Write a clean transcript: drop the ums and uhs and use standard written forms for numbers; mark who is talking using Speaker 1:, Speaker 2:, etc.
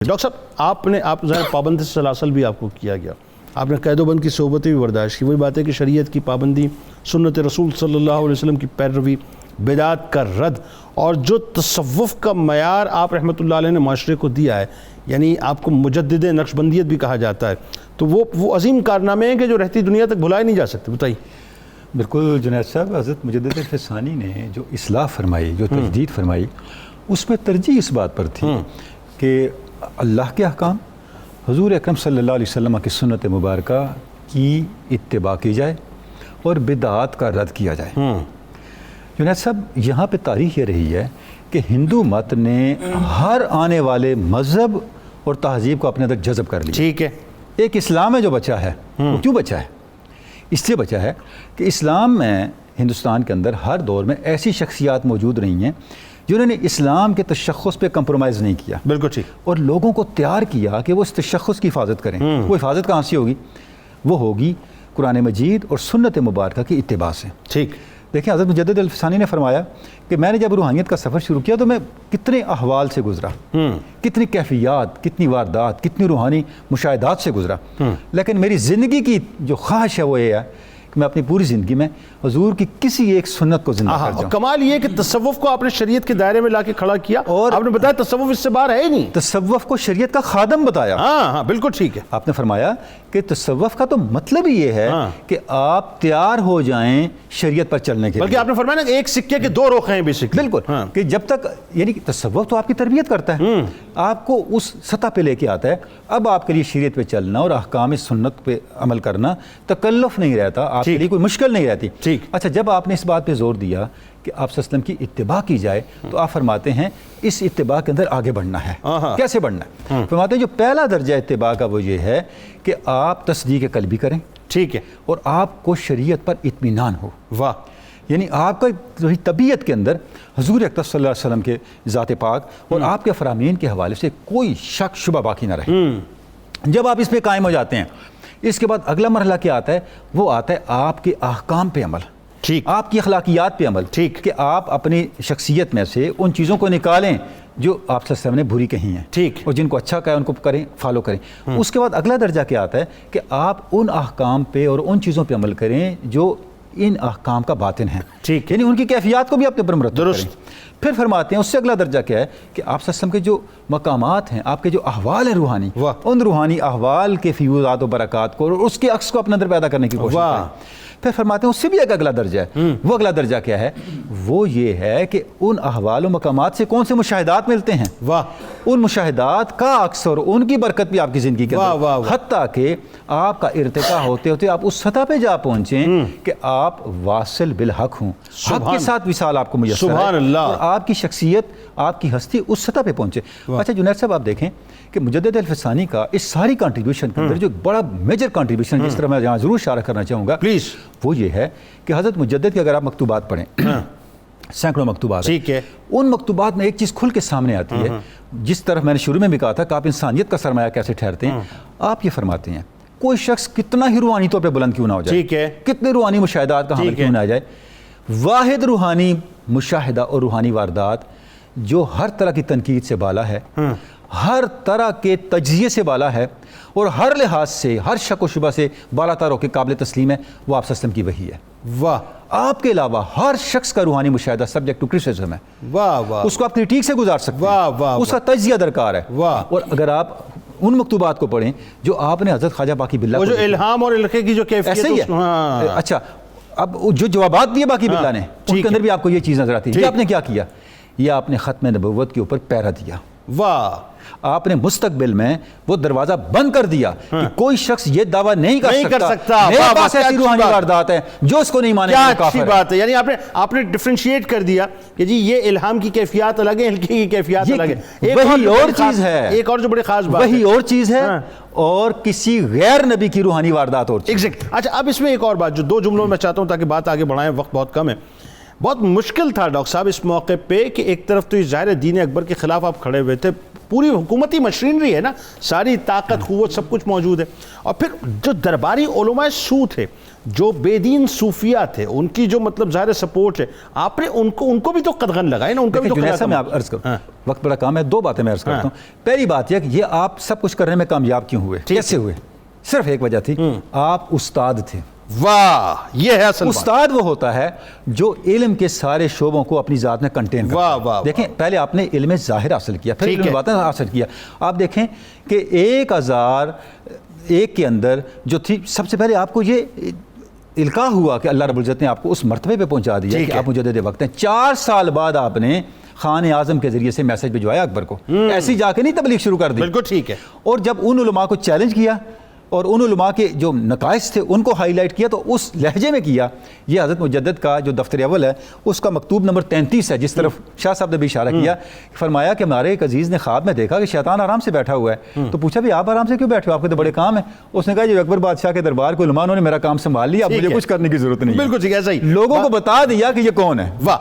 Speaker 1: Doctor صاحب آپ ظاہر پابند سلاسل بھی آپ کو کیا گیا، آپ نے قید و بند کی صحبتیں بھی برداشت کی. وہی بات ہے کہ شریعت کی پابندی، سنت رسول صلی اللہ علیہ وسلم کی پیروی، بدعات کا رد، اور جو تصوف کا معیار آپ رحمۃ اللہ علیہ نے معاشرے کو دیا ہے، یعنی آپ کو مجدد نقش بندیت بھی کہا جاتا ہے، تو وہ عظیم کارنامے ہیں کہ جو رہتی دنیا تک بھلائے نہیں جا سکتے. بتائیے.
Speaker 2: بالکل جنید صاحب، حضرت مجدد الفسانی نے جو اصلاح فرمائی، جو تجدید فرمائی، اس میں ترجیح اس بات پر تھی کہ اللہ کے احکام، حضور اکرم صلی اللہ علیہ وسلم کی سنت مبارکہ کی اتباع کی جائے اور بدعات کا رد کیا جائے. جنید صاحب، یہاں پہ تاریخ یہ رہی ہے کہ ہندو مت نے ہر آنے والے مذہب اور تہذیب کو اپنے اندر جذب کر لیا.
Speaker 1: ٹھیک ہے. ایک
Speaker 2: اسلام ہے جو بچا ہے. وہ کیوں بچا ہے؟ اس لیے بچا ہے کہ اسلام میں ہندوستان کے اندر ہر دور میں ایسی شخصیات موجود رہی ہیں جنہوں نے اسلام کے تشخص پہ کمپرومائز نہیں کیا.
Speaker 1: بالکل ٹھیک.
Speaker 2: اور لوگوں کو تیار کیا کہ وہ اس تشخص کی حفاظت کریں. وہ حفاظت کہاں سے ہوگی؟ وہ ہوگی قرآن مجید اور سنت مبارکہ کی اتباع سے.
Speaker 1: ٹھیک.
Speaker 2: دیکھیں، حضرت مجدد الفسانی نے فرمایا کہ میں نے جب روحانیت کا سفر شروع کیا تو میں کتنے احوال سے گزرا، کتنی کیفیات، کتنی واردات، کتنی روحانی مشاہدات سے گزرا، لیکن میری زندگی کی جو خواہش ہے وہ یہ ہے کہ میں اپنی پوری زندگی میں حضور کی کسی ایک سنت کو زندہ کر جاؤں.
Speaker 1: کمال یہ کہ تصوف کو آپ نے شریعت کے دائرے میں لا کے کھڑا کیا، اور آپ نے بتایا تصوف اس سے باہر ہے ہی نہیں.
Speaker 2: تصوف کو شریعت کا خادم بتایا.
Speaker 1: ہاں بالکل ٹھیک ہے.
Speaker 2: آپ نے فرمایا کہ تصوف کا تو مطلب ہی یہ ہے کہ آپ تیار ہو جائیں شریعت پر چلنے کے لیے.
Speaker 1: بلکہ آپ نے فرمایا کہ ایک سکے کے دو رخ ہیں بیسیکلی.
Speaker 2: بالکل، کہ جب تک یعنی تصوف تو آپ کی تربیت کرتا ہے، آپ کو اس سطح پہ لے کے آتا ہے. اب آپ کے لیے شریعت پہ چلنا اور احکام سنت پہ عمل کرنا تکلف نہیں رہتا، آپ کے لیے کوئی مشکل نہیں رہتی.
Speaker 1: ٹھیک.
Speaker 2: اچھا، جب آپ نے اس بات پہ زور دیا کہ آپ صلی اللہ علیہ وسلم کی اتباع کی جائے تو آپ فرماتے ہیں اس اتباع کے اندر آگے بڑھنا ہے. کیسے بڑھنا ہے؟ فرماتے ہیں جو پہلا درجہ اتباع کا وہ یہ ہے کہ آپ تصدیق قلبی کریں.
Speaker 1: ٹھیک ہے.
Speaker 2: اور آپ کو شریعت پر اطمینان ہو.
Speaker 1: واہ.
Speaker 2: یعنی آپ کا طبیعت کے اندر حضور اکرم صلی اللہ علیہ وسلم کے ذات پاک اور آپ کے فرامین کے حوالے سے کوئی شک شبہ باقی نہ رہے. جب آپ اس پہ قائم ہو جاتے ہیں، اس کے بعد اگلا مرحلہ کیا آتا ہے؟ وہ آتا ہے آپ کے احکام پہ عمل.
Speaker 1: ٹھیک.
Speaker 2: آپ کی اخلاقیات پہ عمل.
Speaker 1: ٹھیک.
Speaker 2: کہ آپ اپنی شخصیت میں سے ان چیزوں کو نکالیں جو آپ صلی اللہ علیہ وسلم نے بری کہی ہیں.
Speaker 1: ٹھیک.
Speaker 2: اور جن کو اچھا کہا ان کو کریں، فالو کریں. اس کے بعد اگلا درجہ کیا آتا ہے کہ آپ ان احکام پہ اور ان چیزوں پہ عمل کریں جو ان احکام کا باطن ہے.
Speaker 1: ٹھیک.
Speaker 2: یعنی ان کی کیفیات کو بھی اپنے پر مرتب کریں.
Speaker 1: درست.
Speaker 2: پھر فرماتے ہیں اس سے اگلا درجہ کیا ہے کہ آپ صلی اللہ علیہ وسلم کے جو مقامات ہیں، آپ کے جو احوال ہیں روحانی، ان روحانی احوال کے فیوضات و برکات کو اور اس کے عکس کو اپنے اندر پیدا کرنے کی کوشش کریں. پھر فرماتے ہیں اس سے بھی ایک اگلا درجہ ہے. وہ اگلا درجہ کیا ہے؟ وہ یہ ہے کہ ان احوال و مقامات سے کون سے مشاہدات ملتے ہیں.
Speaker 1: واہ.
Speaker 2: ان مشاہدات کا عکس اور ان کی برکت بھی آپ کی زندگی کے اندر، حتیٰ کہ آپ کا ارتقاء ہوتے ہوتے آپ اس سطح پہ جا پہنچیں کہ آپ واصل بالحق ہوں، حق کے ساتھ وصال آپ کو میسر ہے.
Speaker 1: سبحان اللہ.
Speaker 2: اور آپ کی شخصیت، آپ کی ہستی اس سطح پہ پہنچے. اچھا جنید صاحب، آپ دیکھیں کہ مجدد الفسانی کا اس ساری کنٹریبیوشن کے اندر جو بڑا میجر کنٹریبیوشن جس طرح میں یہاں ضرور اشارہ کرنا چاہوں گا
Speaker 1: پلیز،
Speaker 2: وہ یہ ہے کہ حضرت مجدد کے اگر آپ مکتوبات پڑھیں، سینکڑوں مکتوبات،
Speaker 1: ٹھیک ہے،
Speaker 2: ان مکتوبات میں ایک چیز کھل کے سامنے آتی ہے. جس طرح میں نے شروع میں بھی کہا تھا کہ آپ انسانیت کا سرمایہ کیسے ٹھہرتے ہیں. آپ یہ فرماتے ہیں کوئی شخص کتنا ہی روحانی طور پہ بلند کیوں نہ ہو جائے،
Speaker 1: ٹھیک ہے،
Speaker 2: کتنے روحانی مشاہدات کا حامل کیوں نہ آ جائے، واحد روحانی مشاہدہ اور روحانی واردات جو ہر طرح کی تنقید سے بالا ہے، ہر طرح کے تجزیے سے بالا ہے اور ہر لحاظ سے، ہر شک و شبہ سے بالا تر ہو کے قابل تسلیم ہے، وہ آپ صلی اللہ علیہ وسلم کی وحی ہے.
Speaker 1: واہ.
Speaker 2: آپ کے علاوہ ہر شخص کا روحانی مشاہدہ سبجیکٹ ٹو کرٹیسزم ہے.
Speaker 1: واہ واہ.
Speaker 2: اس کو آپ کریٹیک سے گزار سکتے ہیں.
Speaker 1: واہ واہ.
Speaker 2: اس کا تجزیہ درکار ہے.
Speaker 1: واہ.
Speaker 2: اور اگر آپ ان مکتوبات کو پڑھیں جو آپ نے حضرت خواجہ باقی باللہ
Speaker 1: وہ جو الہام اور القے کی جو کیفیت
Speaker 2: ایسے ہی ہے. اچھا، اب جو جوابات دیے باقی باللہ نے، ان کے اندر بھی آپ کو یہ چیز نظر آتی ہے. یہ آپ نے کیا کیا؟ یہ آپ نے ختم نبوت کے اوپر پیرا دیا.
Speaker 1: واہ.
Speaker 2: آپ نے مستقبل میں وہ دروازہ بند کر دیا کہ کوئی شخص یہ دعویٰ نہیں کر سکتا میرے پاس ایسی روحانی واردات ہیں جو اس کو نہیں مانے گا کافر ہے.
Speaker 1: اچھی بات ہے. یعنی آپ نے ڈیفرینشیٹ کر دیا کہ جی یہ الہام کی کیفیات الگ ہے، القے کی کیفیات الگ ہے.
Speaker 2: وہی اور چیز ہے.
Speaker 1: ایک اور جو بڑی خاص بات،
Speaker 2: وہی اور چیز ہے اور کسی غیر نبی کی روحانی واردات اور چیز.
Speaker 1: اچھا، اب اس میں ایک اور بات جو دو جملوں میں چاہتا ہوں تاکہ بات آگے بڑھائیں، وقت بہت کم ہے. بہت مشکل تھا ڈاکٹر صاحب اس موقع پہ کہ ایک طرف تو یہ ظاہر دین اکبر کے خلاف آپ کھڑے ہوئے تھے، پوری حکومتی مشینری ہے نا، ساری طاقت قوت سب کچھ موجود ہے. اور پھر جو درباری علماء سو تھے، جو بے دین صوفیہ تھے، ان کی جو مطلب ظاہر سپورٹ ہے، آپ نے ان کو بھی تو قدغن لگائے نا، ان کا بھی تو
Speaker 2: جنید صاحب میں آپ عرض کروں، وقت بڑا کام ہے، 2 باتیں میں عرض کرتا ہوں. پہلی بات یہ کہ یہ آپ سب کچھ کرنے میں کامیاب کیوں ہوئے، کیسے ہوئے؟ صرف ایک وجہ تھی، آپ استاد تھے.
Speaker 1: واہ، یہ ہے اصل بات.
Speaker 2: استاد وہ ہوتا ہے جو علم کے سارے شعبوں کو اپنی ذات میں کنٹین کرتا ہے.
Speaker 1: واہ واہ.
Speaker 2: دیکھیں پہلے آپ نے علم ظاہر حاصل کیا، پھر علم باطن حاصل کیا. آپ دیکھیں کہ 1001 کے اندر جو تھی، سب سے پہلے آپ کو یہ القاء ہوا کہ اللہ رب العزت نے آپ کو اس مرتبے پہ پہنچا دیا کہ آپ مجدد وقت ہیں. 4 سال بعد آپ نے خان اعظم کے ذریعے سے میسج بھجوایا اکبر کو، ایسی جا کے نہیں تبلیغ شروع کر دی.
Speaker 1: بالکل ٹھیک ہے.
Speaker 2: اور جب ان علماء کو چیلنج کیا اور ان علماء کے جو نقائص تھے ان کو ہائی لائٹ کیا تو اس لہجے میں کیا. یہ حضرت مجدد کا جو دفتر اول ہے اس کا مکتوب نمبر 33 ہے، جس طرف شاہ صاحب نے بھی اشارہ کیا. فرمایا کہ ہمارے ایک عزیز نے خواب میں دیکھا کہ شیطان آرام سے بیٹھا ہوا ہے. تو پوچھا بھی آپ آرام سے کیوں بیٹھے ہو، آپ کے تو بڑے کام ہیں. اس نے کہا یہ اکبر بادشاہ کے دربار کو علماء نے میرا کام سنبھال لیا، اب مجھے کچھ کرنے کی ضرورت نہیں ہے.
Speaker 1: بالکل ٹھیک ہے، صحیح.
Speaker 2: لوگوں کو بتا دیا کہ یہ کون ہے.
Speaker 1: واہ.